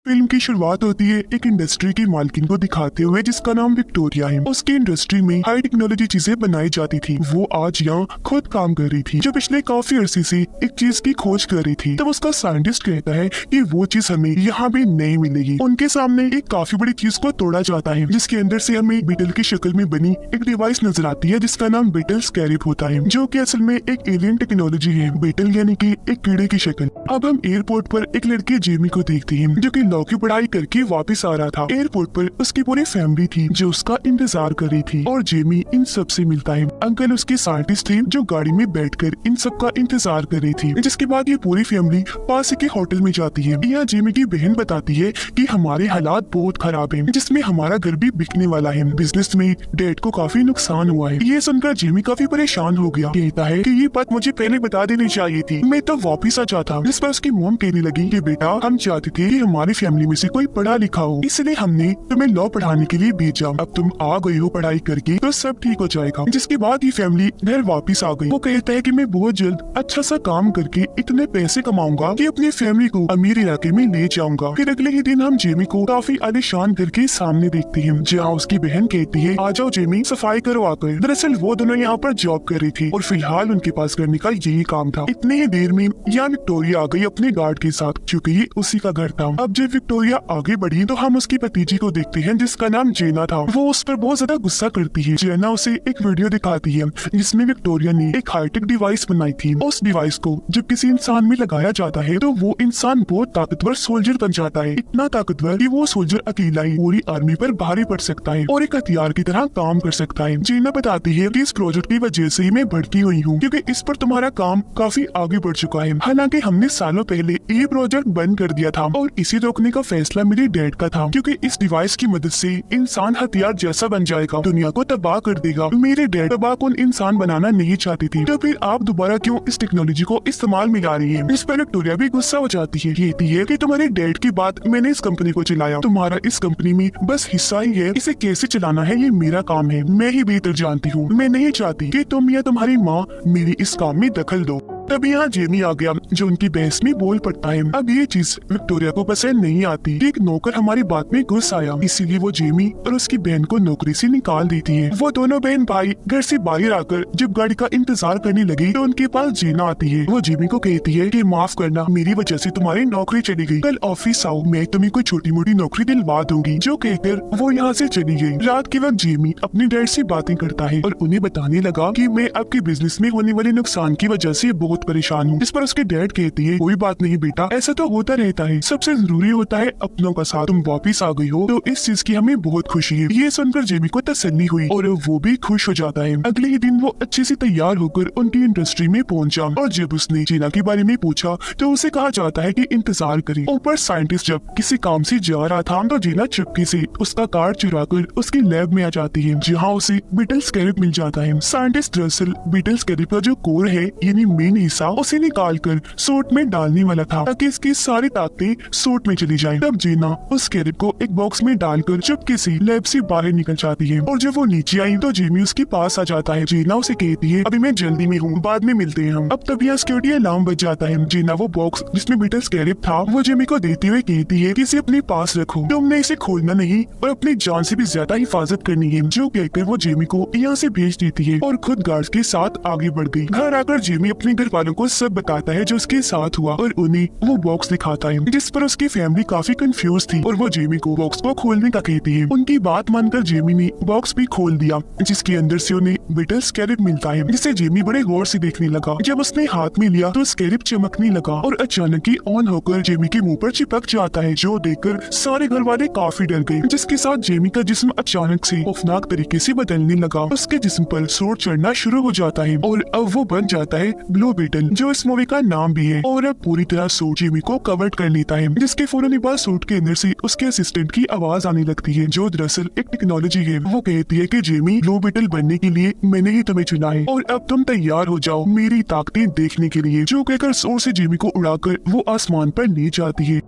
Film की शुरुआत होती है एक इंडस्ट्री की मालकिन को दिखाते हुए जिसका नाम विक्टोरिया है। उसकी इंडस्ट्री में हाई टेक्नोलॉजी चीजें बनाई जाती थी। वो आज यहाँ खुद काम कर रही थी जो पिछले काफी अरसे से एक चीज की खोज कर रही थी। तब उसका साइंटिस्ट कहता है कि वो चीज हमें यहाँ भी नहीं मिलेगी। उनके सामने एक काफी बड़ी चीज को तोड़ा जाता है जिसके अंदर से हमें बीटल की शक्ल में बनी एक डिवाइस नजर आती है जिसका नाम बीटल स्कैरिप होता है, जो कि असल में एक एलियन टेक्नोलॉजी है। बीटल यानी कि एक कीड़े की शक्ल। अब हम एयरपोर्ट पर एक लड़के जेमी को देखते हैं जो कि लॉ की पढ़ाई करके वापस आ रहा था। एयरपोर्ट पर उसकी पूरी फैमिली थी जो उसका इंतजार कर रही थी और जेमी इन सब से मिलता है। अंकल उसके साइंटिस्ट थे जो गाड़ी में बैठकर इन सब का इंतजार कर रही थी। जिसके बाद ये पूरी फैमिली पास के होटल में जाती है। यहाँ जेमी की बहन बताती है कि हमारे हालात बहुत खराब है जिसमें हमारा घर भी बिकने वाला है। बिजनेस में डैड को काफी नुकसान हुआ है। ये सुनकर जेमी काफी परेशान हो गया। कहता है कि ये बात मुझे पहले बता देनी चाहिए थी, मैं तो वापिस आ जाता। जिस पर उसकी मॉम कहने लगी कि बेटा हम चाहते थे कि हमारी फैमिली में से कोई पढ़ा लिखा हो, इसलिए हमने तुम्हें लॉ पढ़ाने के लिए भेजा। अब तुम आ गई हो पढ़ाई करके तो सब ठीक हो जाएगा। जिसके बाद ये फैमिली घर वापस आ गई। वो कहता है कि मैं बहुत जल्द अच्छा सा काम करके इतने पैसे कमाऊंगा कि अपनी फैमिली को अमीर इलाके में ले जाऊंगा। फिर अगले ही दिन हम जेमी को काफी आलीशान घर के सामने देखते हैं जहाँ उसकी बहन कहती है आ जाओ जेमी सफाई करो आकर। दरअसल वो दोनों यहाँ पर जॉब कर रही थी और फिलहाल उनके पास करने का यही काम था। इतनी ही देर में यहाँ विक्टोरिया आ गई अपने गार्ड के साथ, क्योंकि ये उसी का घर था। अब जब विक्टोरिया आगे बढ़ी तो हम उसकी भतीजी को देखते हैं जिसका नाम जेना था। वो उस पर बहुत ज्यादा गुस्सा करती है। जेना उसे एक वीडियो दिखाती है जिसमें विक्टोरिया ने एक हाईटेक डिवाइस बनाई थी। उस डिवाइस को जब किसी इंसान में लगाया जाता है तो वो इंसान बहुत ताकतवर सोल्जर बन जाता है। इतना ताकतवर कि वो सोल्जर अकेला ही पूरी आर्मी पर भारी पड़ सकता है और एक हथियार की तरह काम कर सकता है। जेना बताती है कि इस प्रोजेक्ट की वजह से ही मैं भड़की हुई हूँ क्योंकि इस पर तुम्हारा काम काफी आगे बढ़ चुका है। हालांकि हमने सालों पहले ये प्रोजेक्ट बंद कर दिया था और इसे रोकने का फैसला मेरे डैड का था, क्योंकि इस डिवाइस की मदद से इंसान हथियार जैसा बन जाएगा, दुनिया को तबाह कर देगा। मेरे डैड तबाहकुन इंसान बनाना नहीं चाहती थी, तो फिर आप दोबारा क्यों इस टेक्नोलॉजी को इस्तेमाल में ला रही है। इस पर विक्टोरिया भी गुस्सा हो जाती है। कहती है कि तुम्हारे डैड की बात मैंने इस कंपनी को चलाया, तुम्हारा इस कंपनी में बस हिस्सा ही है, इसे कैसे चलाना है ये मेरा काम है, मैं ही बेहतर जानती हूँ। मैं नहीं चाहती कि तुम या तुम्हारी माँ मेरी इस काम में दखल दो। तब यहाँ जेमी आ गया जो उनकी बहस में बोल पड़ता है। अब ये चीज विक्टोरिया को पसंद नहीं आती कि एक नौकर हमारी बात में घुस आया, इसीलिए वो जेमी और उसकी बहन को नौकरी से निकाल देती है। वो दोनों बहन भाई घर से बाहर आकर जब गाड़ी का इंतजार करने लगी तो उनके पास जेना आती है। वो जेमी को कहती है कि माफ करना, मेरी वजह से तुम्हारी नौकरी चली गई, कल ऑफिस आओ, मैं तुम्हें कोई छोटी मोटी नौकरी दिलवा दूंगी। जो कहकर वो यहाँ से चली गई। रात के वक्त जेमी अपने डैड से बातें करता है और उन्हें बताने लगा कि मैं आपके बिजनेस में होने वाले नुकसान की वजह से बहुत परेशान हूँ। इस पर उसके डैड कहती है कोई बात नहीं बेटा, ऐसा तो होता रहता है, सबसे जरूरी होता है अपनों का साथ। तुम वापिस आ गई हो तो इस चीज की हमें बहुत खुशी है। ये सुनकर जेमी को तसल्ली हुई और वो भी खुश हो जाता है। अगले ही दिन वो अच्छे से तैयार होकर उनकी इंडस्ट्री में पहुंचा और जब उसने जेना के बारे में पूछा तो उसे कहा जाता है कि इंतजार करे। ऊपर साइंटिस्ट जब किसी काम से जा रहा था तो जेना चुपके से उसका कार्ड चुरा कर उसकी लैब में आ जाती है जहाँ उसे बीटल स्कैरिप मिल जाता है। साइंटिस्ट दरअसल बीटल स्कैरिप का जो कोर है यानी मेन हिस्सा उसे निकाल कर सूट में डालने वाला था ताकि इसकी सारी ताकतें सूट में चली जाएं। तब जेना उस स्कैरिप को एक बॉक्स में डालकर चुपके से लैब से बाहर निकल जाती है और जब वो नीचे आई तो जेमी उसके पास आ जाता है। जेना उसे कहती है अभी मैं जल्दी में हूँ, बाद में मिलते हैं हम। अब तब यहाँ सिक्योरिटी अलार्म बज जाता है। जेना वो बॉक्स जिसमें बीटल स्कैरिप था वो जेमी को देते हुए कहती है कि इसे अपने पास रखो, तुमने इसे खोलना नहीं और अपनी जान से भी ज्यादा हिफाजत करनी है। जो कहकर वो जेमी को यहाँ से भेज देती है और खुद गार्ड्स के साथ आगे बढ़ गई। घर आकर जेमी अपने घर वालों को सब बताता है जो उसके साथ हुआ और उन्हें वो बॉक्स दिखाता है जिस पर उसकी फैमिली काफी कंफ्यूज थी और वो जेमी को बॉक्स को खोलने का कहती है। उनकी बात मानकर जेमी ने बॉक्स भी खोल दिया जिसके अंदर से उन्हें बीटल स्कैरिप मिलता है जिसे जेमी बड़े गौर से देखने लगा। जब उसने हाथ में लिया तो स्कैरिप चमकने लगा और अचानक ही ऑन होकर जेमी के मुंह पर चिपक जाता है, जो देखकर सारे घर वाले काफी डर गए। जिसके साथ जेमी का जिस्म अचानक से खौफनाक तरीके से बदलने लगा। उसके जिस्म पर सूट चढ़ना शुरू हो जाता है और अब वो बन जाता है ब्लू बीटल, जो इस मूवी का नाम भी है। और अब पूरी तरह सूट जेमी को कवर कर लेता है जिसके फौरन बाद सूट के अंदर से उसके असिस्टेंट की आवाज आने लगती है जो दरअसल एक टेक्नोलॉजी है। वो कहती है कि जेमी ब्लू बीटल बनने के लिए मैंने ही तुम्हें चुना है और अब तुम तैयार हो जाओ मेरी ताकतें देखने के लिए। जो कहकर जोर से जेमी को उड़ाकर वो आसमान पर ले जाती है।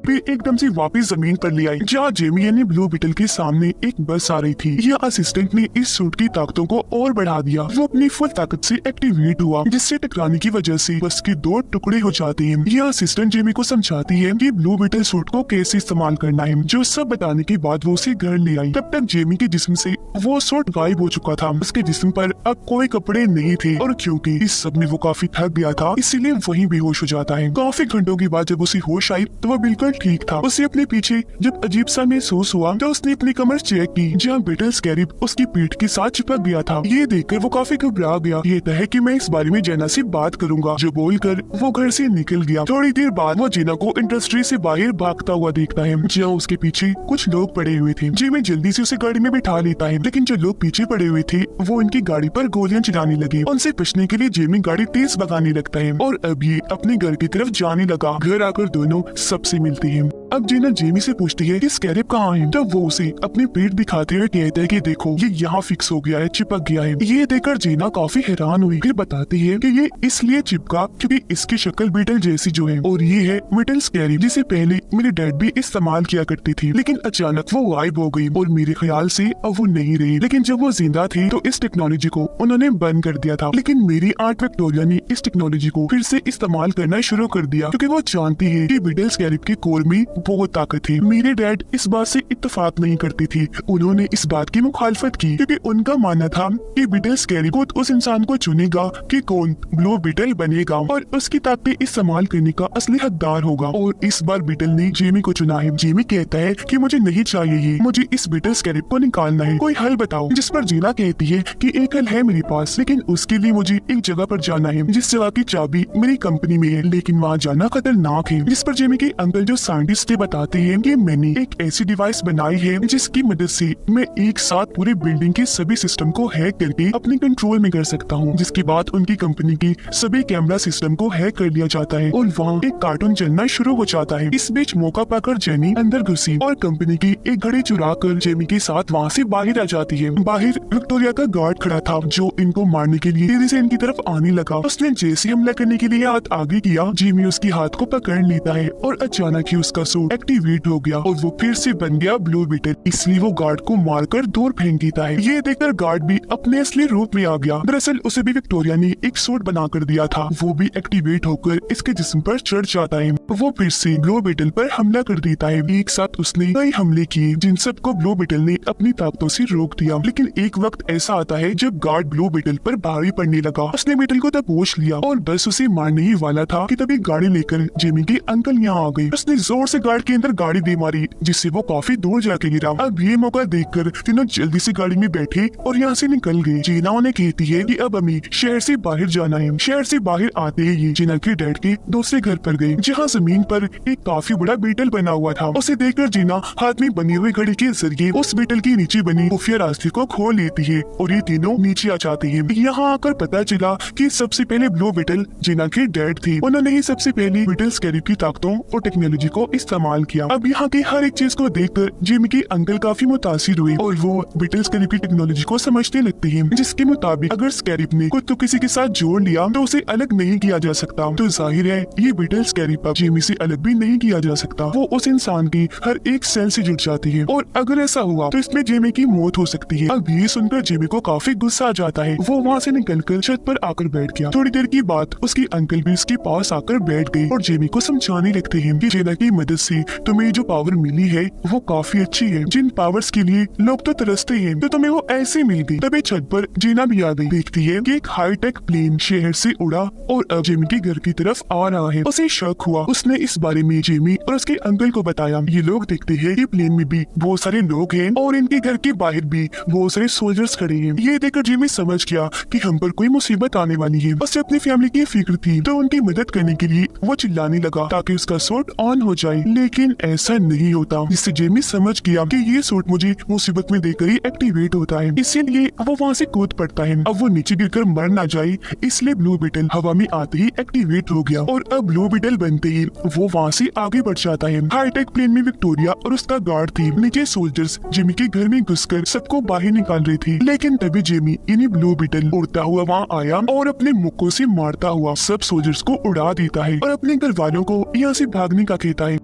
भी एकदम से वापस जमीन पर ले आई, जहाँ जेमी यानी ब्लू बीटल के सामने एक बस आ रही थी। यह असिस्टेंट ने इस सूट की ताकतों को और बढ़ा दिया। वो अपनी फुल ताकत से एक्टिवेट हुआ, जिससे टकराने की वजह से बस के 2 टुकड़े हो जाते हैं। यह असिस्टेंट जेमी को समझाती है कि ब्लू बीटल सूट को कैसे इस्तेमाल करना है। जो सब बताने के बाद वो उसे घर ले आई। तब तक जेमी के जिस्म से वो सूट गायब हो चुका था। उसके जिस्म पर अब कोई कपड़े नहीं थे, और क्योंकि इस सब में वो काफी थक गया था, इसीलिए वहीं बेहोश हो जाता है। काफी घंटों के बाद जब उसे होश आई तो वो बिल्कुल ठीक था। उसे अपने पीछे जब अजीब सा महसूस हुआ तो उसने अपनी कमर चेक की, जहाँ बीटल स्कैरिब उसकी पीठ के साथ चिपक गया था। ये देखकर वो काफी घबरा गया। ये तय है कि मैं इस बारे में जेना से बात करूंगा, जो बोलकर वो घर से निकल गया। थोड़ी देर बाद वो जेना को इंडस्ट्री से बाहर भागता हुआ देखता है, जहाँ उसके पीछे कुछ लोग पड़े हुए थे। जेमी जल्दी से उसे गाड़ी में बिठा लेता है, लेकिन जो लोग पीछे पड़े हुए थे वो इनकी गाड़ी पर गोलियां चलाने लगे। उनसे बचने के लिए जेमी गाड़ी तेज भगाने लगता है और अब ये अपने घर की तरफ जाने लगा। घर आकर दोनों सबसे मिलते हैं। अब जेना जेमी से पूछती है कि स्कैरिब कहाँ है। तब वो उसे अपने पेट दिखाते हुए कहता है कि देखो ये यहाँ फिक्स हो गया है, चिपक गया है। ये देखकर जेना काफी हैरान हुई। फिर बताती है कि ये इसलिए चिपका क्योंकि इसकी शक्ल बीटल जैसी जो है, और ये है बीटल स्कैरिब, जिसे पहले मेरे डैड भी इस्तेमाल किया करती थी, लेकिन अचानक वो गायब हो गई और मेरे ख्याल से अब वो नहीं रही। लेकिन जब वो जिंदा थी तो इस टेक्नोलॉजी को उन्होंने बंद कर दिया था, लेकिन मेरी आंट विक्टोरिया ने इस टेक्नोलॉजी को फिर से इस्तेमाल करना शुरू कर दिया, क्योंकि वो जानती है कि बीटल स्कैरिब के कोर में बहुत ताकत है। मेरे डैड इस बात से इत्तेफाक नहीं करती थी। उन्होंने इस बात की मुखालफत की क्योंकि उनका मानना था कि बीटल स्कैरिब खुद उस इंसान को चुनेगा कि कौन ब्लू बीटल बनेगा और उसकी ताकतें इस्तेमाल करने का असली हकदार होगा। और इस बार बीटल ने जेमी को चुना है। जेमी कहता है कि मुझे नहीं चाहिए ये, मुझे इस बीटल स्कैरिब को निकालना है, कोई हल बताओ। जिस पर जीना कहती है कि एक हल है मेरे पास, लेकिन उसके लिए मुझे एक जगह पर जाना है जिस जगह की चाबी मेरी कंपनी में है, लेकिन वहाँ जाना खतरनाक है। जिस पर जेमी के अंकल जो साइंटिस्ट बताते हैं कि मैंने एक ऐसी डिवाइस बनाई है जिसकी मदद से मैं एक साथ पूरी बिल्डिंग के सभी सिस्टम को हैक करके अपने कंट्रोल में कर सकता हूँ, जिसके बाद उनकी कंपनी की सभी कैमरा सिस्टम को हैक कर लिया जाता है और वहाँ एक कार्टून चलना शुरू हो जाता है। इस बीच मौका पाकर जेनी अंदर घुसी और कंपनी की एक घड़ी चुरा कर जेमी के साथ वहाँ से बाहर आ जाती है। बाहर विक्टोरिया का गार्ड खड़ा था जो इनको मारने के लिए तेजी से इनकी तरफ आने लगा। उसने जैसे हमला करने के लिए हाथ आगे किया, जेमी उसके हाथ को पकड़ लेता है और अचानक ही उसका सूट एक्टिवेट हो गया और वो फिर से बन गया ब्लू बीटल। इसलिए वो गार्ड को मारकर दूर फेंक देता है। ये देखकर गार्ड भी अपने असली रूप में आ गया। दरअसल उसे भी विक्टोरिया ने एक सूट बना कर दिया था। वो भी एक्टिवेट होकर इसके जिस्म पर चढ़ जाता है। वो फिर से ब्लू बीटल पर हमला कर देता है। एक साथ उसने कई हमले किए जिन सबको ब्लू बीटल ने अपनी ताकतों से रोक दिया। लेकिन एक वक्त ऐसा आता है जब गार्ड ब्लू बीटल पर भारी पड़ने लगा। उसने बीटल को दबोच लिया और बस उसे मारने ही वाला था कि तभी गाड़ी लेकर जेमी के अंकल यहाँ आ गए। उसने जोर से गार्ड के अंदर गाड़ी दे मारी, जिससे वो काफी दूर जाके गिरा। अब ये मौका देखकर तीनों जल्दी से गाड़ी में बैठे और यहाँ से निकल गए। जीना उन्हें कहती है कि अब हमें शहर से बाहर जाना है। शहर से बाहर आते ही ये जीना के डैड के दूसरे घर पर गए, जहाँ जमीन पर एक काफी बड़ा बीटल बना हुआ था। उसे देखकर जीना हाथ में बनी हुई घड़ी के जरिए उस बीटल के नीचे बनी खुफिया रास्ते को खोल लेती है और ये तीनों नीचे आ जाते हैं। यहाँ आकर पता चला कि सबसे पहले ब्लू बीटल जीना के डैड थे। उन्होंने ही सबसे पहले बीटल स्कैरिब की ताकतों और टेक्नोलॉजी को इस्तेमाल किया। अब यहाँ की हर एक चीज को देखकर जेमी के अंकल काफी मुतासिर हुए और वो बीटल स्कैरिब की टेक्नोलॉजी को समझने लगते हैं, जिसके मुताबिक अगर स्कैरिब ने खुद तो किसी के साथ जोड़ लिया तो उसे अलग नहीं किया जा सकता। तो जाहिर है ये बीटल स्कैरिब अब जेमी से अलग भी नहीं किया जा सकता। वो उस इंसान की हर एक सेल से जुड़ जाती है और अगर ऐसा हुआ तो इसमें जेमी की मौत हो सकती है। अब ये सुनकर जेमी को काफी गुस्सा आ जाता है। वो वहाँ से निकलकर छत पर आकर बैठ गया। थोड़ी देर की बात उसके अंकल भी उसके पास आकर बैठ गए और जेमी को समझाने लगते हैं कि जेना की मदद से तुम्हें जो पावर मिली है वो काफी अच्छी है। जिन पावर्स के लिए लोग तो तरसते हैं तो तुम्हें वो ऐसे मिल गई। तभी छत पर जीना भी आ गई। देखती है कि एक हाईटेक प्लेन शहर से उड़ा और अब जेमी के घर की तरफ आ रहा है। उसे शक हुआ। उसने इस बारे में जेमी और उसके अंकल को बताया। ये लोग देखते हैं कि प्लेन में भी बहुत सारे लोग हैं और इनके घर के बाहर भी बहुत सारे सोल्जर्स खड़े हैं। ये देखकर जेमी समझ गया कि हम पर कोई मुसीबत आने वाली है। उसे अपनी फैमिली की फिक्र थी तो उनकी मदद करने के लिए वो चिल्लाने लगा ताकि उसका सूट ऑन हो जाए, लेकिन ऐसा नहीं होता। जिससे जेमी समझ गया कि ये सूट मुझे मुसीबत में देकर ही एक्टिवेट होता है, इसीलिए वो वहाँ से कूद पड़ता है। अब वो नीचे गिरकर मर ना जाए इसलिए ब्लू बीटल हवा में आते ही एक्टिवेट हो गया और अब ब्लू बीटल बनते ही वो वहाँ से आगे बढ़ जाता है। हाईटेक प्लेन में विक्टोरिया और उसका गार्ड थे। नीचे सोल्जर्स जेमी के घर में घुसकर सबको बाहर निकाल रहे थे, लेकिन तभी जेमी इन्हीं ब्लू बीटल उड़ता हुआ वहाँ आया और अपने मुक्कों से मारता हुआ सब सोल्जर्स को उड़ा देता है और अपने घर वालों को यहाँ से भागने का कहता है।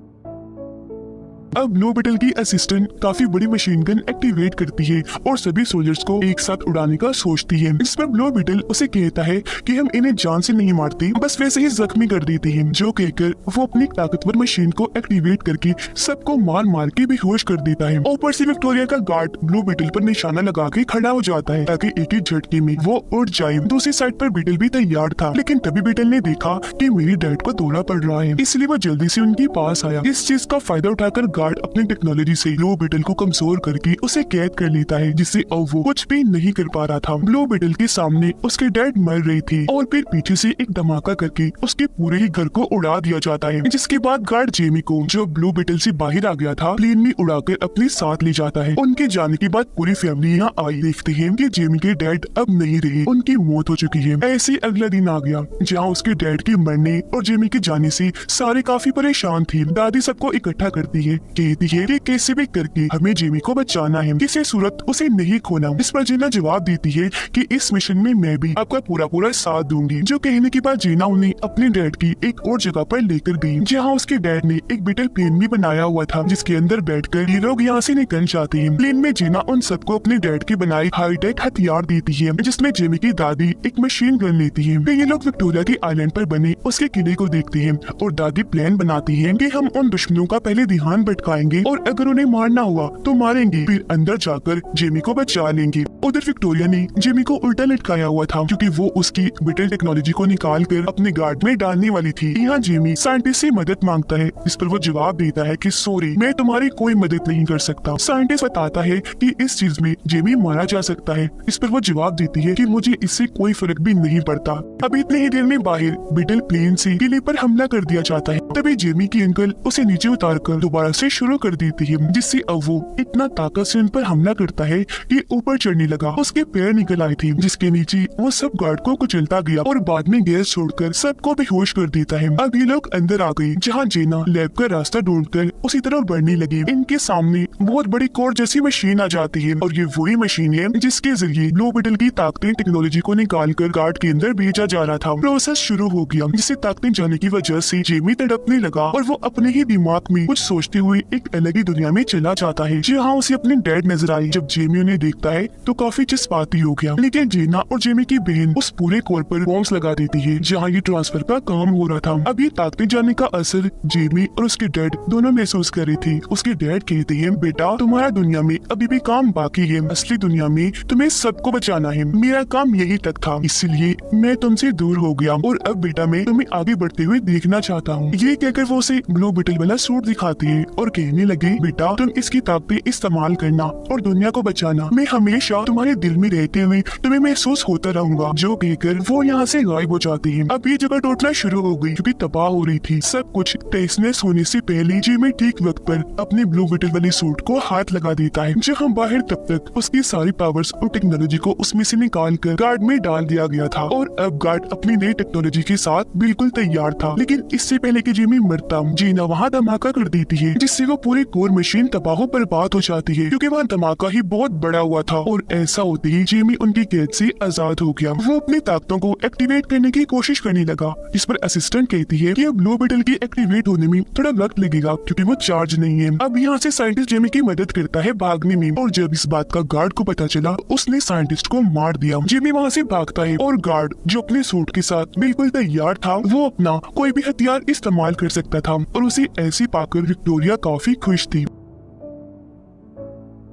अब ब्लू बीटल की असिस्टेंट काफी बड़ी मशीन गन एक्टिवेट करती है और सभी सोल्जर्स को एक साथ उड़ाने का सोचती है। इस पर ब्लू बीटल उसे कहता है कि हम इन्हें जान से नहीं मारती, बस वैसे ही जख्मी कर देती है। जो कहकर वो अपनी ताकतवर मशीन को एक्टिवेट करके सबको मार मार के बेहोश कर देता है। ऊपर से विक्टोरिया का गार्ड ब्लू बीटल पर निशाना लगा के खड़ा हो जाता है ताकि एक ही झटके में वो उड़ जाए। दूसरी साइड पर बीटल भी तैयार था, लेकिन तभी बीटल ने देखा कि मेरी डैड को दौरा पड़ रहा है, इसलिए वो जल्दी से उनके पास आया। इस चीज का फायदा उठाकर गार्ड अपनी टेक्नोलॉजी से ब्लू बीटल को कमजोर करके उसे कैद कर लेता है, जिससे अब वो कुछ भी नहीं कर पा रहा था। ब्लू बीटल के सामने उसके डैड मर रही थी और फिर पीछे से एक धमाका करके उसके पूरे ही घर को उड़ा दिया जाता है, जिसके बाद गार्ड जेमी को, जो ब्लू बीटल से बाहर आ गया था, प्लेन में उड़ाकर अपने साथ ले जाता है। उनके जाने के बाद पूरी फैमिली यहाँ आई। देखते हैं कि जेमी के डैड अब नहीं रहे, उनकी मौत हो चुकी है। ऐसे ही अगला दिन आ गया जहाँ उसके डैड के मरने और जेमी के जाने से सारे काफी परेशान थे। दादी सबको इकट्ठा करती है, कहती है कि कैसे भी करके हमें जेमी को बचाना है, किसी सूरत उसे नहीं खोना। इस पर जीना जवाब देती है कि इस मिशन में मैं भी आपका पूरा साथ दूंगी। जो कहने के बाद जीना उन्हें अपने डैड की एक और जगह पर लेकर गई, जहाँ उसके डैड ने एक बीटल प्लेन भी बनाया हुआ था, जिसके अंदर बैठकर ये लोग यहाँ से निकल जाते हैं। प्लेन में जीना उन सबको अपने डैड के बनाए हाईटेक हथियार देती है, जिसमें जेमी की दादी एक मशीन गन लेती है। फिर ये लोग विक्टोरिया के आइलैंड पर बने उसके किले को देखते हैं और दादी प्लान बनाती है कि हम उन दुश्मनों का पहले ध्यान भटकाएंगे और अगर उन्हें मारना हुआ तो मारेंगे, फिर अंदर जाकर जेमी को बचा लेंगे। उधर विक्टोरिया ने जेमी को उल्टा लटकाया हुआ था, क्योंकि वो उसकी बीटल टेक्नोलॉजी को निकाल कर अपने गार्ड में डालने वाली थी। यहाँ जेमी साइंटिस्ट से मदद मांगता है, इस पर वो जवाब देता है कि सॉरी, मैं तुम्हारी कोई मदद नहीं कर सकता। साइंटिस्ट बताता है कि इस चीज में जेमी मारा जा सकता है। इस पर वो जवाब देती है कि मुझे इससे कोई फर्क भी नहीं पड़ता। अभी इतने ही देर में बाहर बीटल प्लेन से किले पर हमला कर दिया जाता है। तभी जेमी की अंकल उसे नीचे उतारकर दोबारा से शुरू कर देती है, जिससे अब वो इतना ताकत से उन पर हमला करता है कि ऊपर चढ़ने लगा। उसके पैर निकल आए थे, जिसके नीचे वो सब गार्ड को कुचलता गया और बाद में गैस छोड़कर सबको बेहोश कर देता है। अब ये लोग अंदर आ गए, जहाँ जेना लैब का रास्ता ढूंढकर उसी तरफ बढ़ने लगे। इनके सामने बहुत बड़ी कोर जैसी मशीन आ जाती है और ये वही मशीन है जिसके जरिए ब्लू बीटल की ताकतें टेक्नोलॉजी को निकाल कर गार्ड के अंदर भेजा जा रहा था। प्रोसेस शुरू हो गया, जिससे ताकतें जाने की वजह से जेमी तड़पने लगा और वो अपने ही दिमाग में कुछ सोचते हुए एक अलग ही दुनिया में चला जाता है, जहाँ उसे अपने डैड नजर आई। जब जेमी उन्हें देखता है तो काफी जज्बाती हो गया, लेकिन जेना और जेमी की बहन उस पूरे कोर पर बॉम्ब्स लगा देती है जहाँ ये ट्रांसफर का काम हो रहा था। अब ये ताकतें जाने का असर जेमी और उसके डैड दोनों महसूस कर रहे थे। उसके डैड कहते हैं, बेटा तुम्हारा दुनिया में अभी भी काम बाकी है, असली दुनिया में तुम्हें सबको बचाना है। मेरा काम यही तक था, इसलिए मैं तुमसे दूर हो गया और अब बेटा मैं तुम्हें आगे बढ़ते हुए देखना चाहता हूँ। ये कहकर वो उसे ब्लू बीटल वाला सूट दिखाती है और कहने लगे, बेटा तुम इसकी ताकतें इस्तेमाल करना और दुनिया को बचाना। मैं हमेशा तुम्हारे दिल में रहते हुए तुम्हें महसूस होता रहूंगा। जो कहकर वो यहाँ से गायब हो जाती है। अब ये जगह टूटना शुरू हो गई, क्योंकि तबाह हो रही थी। सब कुछ तहस-नहस होने से पहले जेमी ठीक वक्त पर अपने ब्लू बीटल वाले सूट को हाथ लगा देता है, जहाँ बाहर तब तक उसकी सारी पावर्स और टेक्नोलॉजी को उसमें से निकाल कर गार्ड में डाल दिया गया था और अब गार्ड अपनी नई टेक्नोलॉजी के साथ बिल्कुल तैयार था। लेकिन इससे पहले कि जेमी मरता, जीना वहाँ धमाका कर देती है, जिससे वो पूरी कोर मशीन तबाह बर्बाद हो जाती है, क्योंकि वहाँ धमाका ही बहुत बड़ा हुआ था। और ऐसा होते ही जेमी उनकी कैद से आजाद हो गया। वो अपनी ताकतों को एक्टिवेट करने की कोशिश करने लगा, जिस पर असिस्टेंट कहती है कि अब ब्लू बीटल की एक्टिवेट होने में थोड़ा वक्त लगेगा, क्योंकि वो चार्ज नहीं है। अब यहाँ से साइंटिस्ट जेमी की मदद करता है भागने में, और जब इस बात का गार्ड को पता चला, उसने साइंटिस्ट को मार दिया। जेमी वहाँ से भागता है और गार्ड जो अपने सूट के साथ बिल्कुल तैयार था, वो अपना कोई भी हथियार इस्तेमाल कर सकता था और उसे ऐसी पाकर विक्टोरिया काफी खुश थी।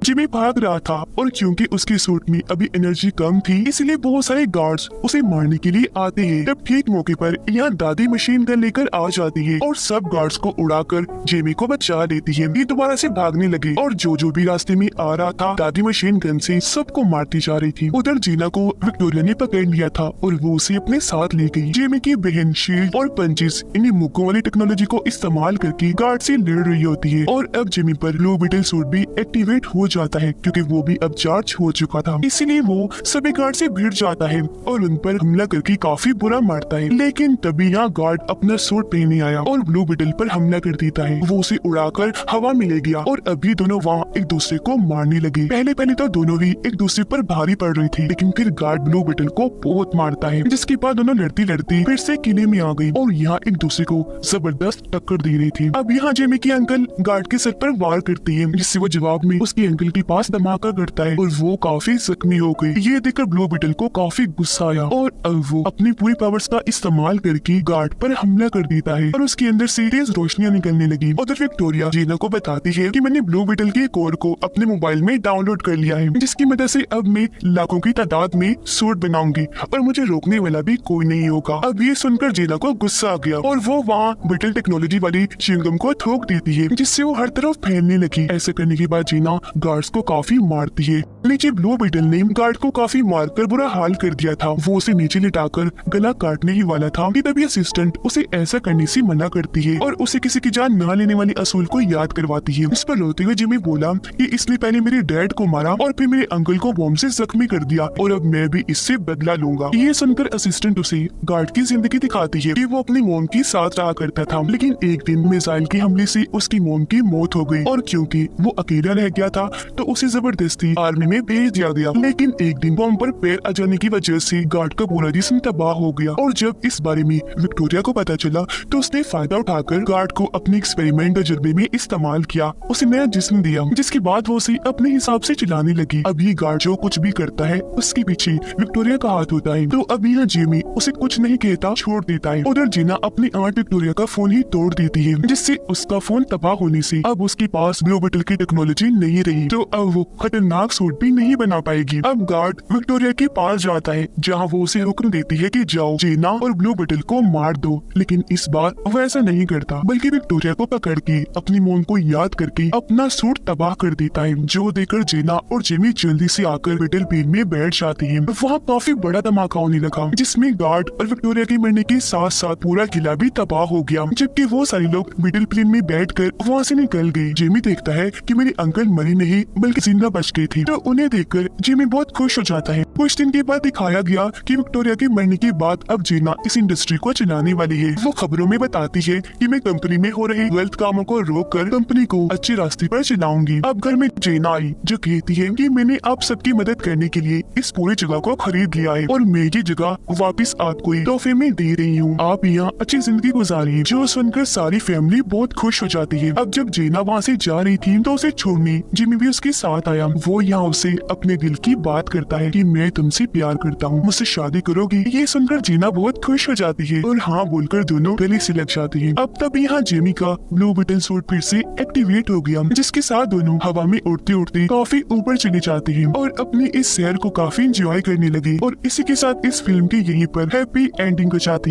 जिमी भाग रहा था और क्योंकि उसके सूट में अभी एनर्जी कम थी, इसलिए बहुत सारे गार्ड्स उसे मारने के लिए आते हैं। तब ठीक मौके पर यहाँ दादी मशीन गन लेकर आ जाती है और सब गार्ड्स को उड़ाकर जेमी को बचा लेती है। ये दोबारा से भागने लगे और जो भी रास्ते में आ रहा था, दादी मशीन गन से सबको मारती जा रही थी। उधर जीना को विक्टोरिया ने पकड़ लिया था और वो उसे अपने साथ ले गई। जेमी की बहन शील्ड और पंचेस इन्हीं मुक्कों वाली टेक्नोलॉजी को इस्तेमाल करके गार्ड से लड़ रही होती है और अब जेमी पर ब्लू बीटल सूट भी एक्टिवेट हो जाता है क्योंकि वो भी अब चार्ज हो चुका था। इसीलिए वो सभी गार्ड से भिड़ जाता है और उन पर हमला करके काफी बुरा मारता है। लेकिन तभी यहाँ गार्ड अपना सूट पहने आया और ब्लू बीटल पर हमला कर देता है। वो उसे उड़ाकर हवा में ले गया और अभी दोनों वहाँ एक दूसरे को मारने लगे। पहले पहले तो दोनों ही एक दूसरे पर भारी पड़ रही थी, लेकिन फिर गार्ड ब्लू बीटल को बहुत मारता है, जिसके बाद दोनों लड़ती लड़ती फिर से किले में आ गई और यहाँ एक दूसरे को जबरदस्त टक्कर दे रही थी। अब यहाँ जेमी की अंकल गार्ड के सर पर वार करती है, जिससे वो जवाब में उसके अंकल के पास धमाका करता है और वो काफी जख्मी हो गई। ये देखकर ब्लू बीटल को काफी गुस्सा आया और अब वो अपनी पूरी पावर्स का इस्तेमाल करके गार्ड पर हमला कर देता है और उसके अंदर से तेज रोशनियां निकलने लगी। उधर विक्टोरिया जेना को बताती है कि मैंने ब्लू बीटल के कोड को अपने मोबाइल में डाउनलोड कर लिया है, जिसकी मदद से अब मैं लाखों की तादाद में सूट बनाऊंगी और मुझे रोकने वाला भी कोई नहीं होगा। अब ये सुनकर जेना को गुस्सा आ गया और वो वहाँ बीटल टेक्नोलॉजी वाली च्युइंगम को थोक देती है, जिससे वो हर तरफ फैलने लगी। ऐसा करने के बाद जेना गार्ड्स को काफी मारती है। नीचे ब्लू बीटल ने गार्ड को काफी मारकर बुरा हाल कर दिया था। वो उसे नीचे लिटाकर गला काटने ही वाला था कि तभी असिस्टेंट उसे ऐसा करने से मना करती है और उसे किसी की जान न लेने वाली असूल को याद करवाती है। इस पर रोते हुए जिमी बोला कि इसने पहले मेरे डैड को मारा और फिर मेरे अंकल को बॉम्ब से जख्मी कर दिया और अब मैं भी इससे बदला लूंगा। ये सुनकर असिस्टेंट उसे गार्ड की जिंदगी दिखाती है कि वो अपनी मोम के साथ रहा करता था, लेकिन एक दिन मिसाइल के हमले से उसकी मोम की मौत हो गई और क्योंकि वो अकेला रह गया था तो उसे जबरदस्ती आर्मी में भेज दिया गया। लेकिन एक दिन बॉम्ब पर पैर आ जाने की वजह से गार्ड का पूरा जिस्म तबाह हो गया और जब इस बारे में विक्टोरिया को पता चला तो उसने फायदा उठाकर गार्ड को अपने एक्सपेरिमेंट तजुर्बे में इस्तेमाल किया, उसे नया जिस्म दिया, जिसके बाद वो उसे अपने हिसाब से चलाने लगी। अभी गार्ड जो कुछ भी करता है उसके पीछे विक्टोरिया का हाथ होता है। तो अभी यहाँ जेमी उसे कुछ नहीं कहता, छोड़ देता है। उधर जीना अपनी आंट विक्टोरिया का फोन ही तोड़ देती है, जिससे उसका फोन तबाह होने से अब उसके पास ब्लू बीटल की टेक्नोलॉजी नहीं रही, तो अब वो खतरनाक सूट भी नहीं बना पाएगी। अब गार्ड विक्टोरिया के पास जाता है जहाँ वो उसे हुक्म देती है कि जाओ जेना और ब्लू बीटल को मार दो, लेकिन इस बार वो ऐसा नहीं करता, बल्कि विक्टोरिया को पकड़ के अपनी मोम को याद करके अपना सूट तबाह कर देता है, जो देखकर जेना और जेमी जल्दी से आकर बैटल फील्ड में बैठ जाती है। वहाँ काफी बड़ा धमाका होने लगा, जिसमें गार्ड और विक्टोरिया के मरने के साथ साथ पूरा किला भी तबाह हो गया, जबकि वो सारे लोग बैटल फील्ड में बैठकर वहाँ से निकल गए। जेमी देखता है कि मेरे अंकल मरे नहीं बल्कि जिंदा बच गए थे, तो उन्हें देखकर जेमी बहुत खुश हो जाता है। कुछ दिन के बाद दिखाया गया कि विक्टोरिया के मरने के बाद अब जेना इस इंडस्ट्री को चलाने वाली है। वो खबरों में बताती है कि मैं कंपनी में हो रहे गलत कामों को रोककर कंपनी को अच्छे रास्ते पर चलाऊंगी। अब घर में जेना आई जो कहती है कि मैंने आप सबकी मदद करने के लिए इस पूरी जगह को खरीद लिया है और मैं ये जगह वापस आपको तोहफे में दे रही हूँ, आप यहाँ अच्छी जिंदगी गुजारिए। जो सुनकर सारी फैमिली बहुत खुश हो जाती है। अब जब जेना वहाँ से जा रही थी तो उसे छोड़ने जिमी भी उसके साथ आया। वो यहाँ उसे अपने दिल की बात करता है कि मैं तुमसे प्यार करता हूँ, मुझसे शादी करोगी? ये सुनकर जेना बहुत खुश हो जाती है और हाँ बोलकर दोनों गले से लग जाती है। अब तब यहाँ जेमी का ब्लू बटन सूट फिर से एक्टिवेट हो गया, जिसके साथ दोनों हवा में उड़ते उड़ते काफी ऊपर चले जाते हैं और अपनी इस सैर को काफी एंजॉय करने लगे। और इसी के साथ इस फिल्म की यहीं पर हैप्पी एंडिंग हो जाती है।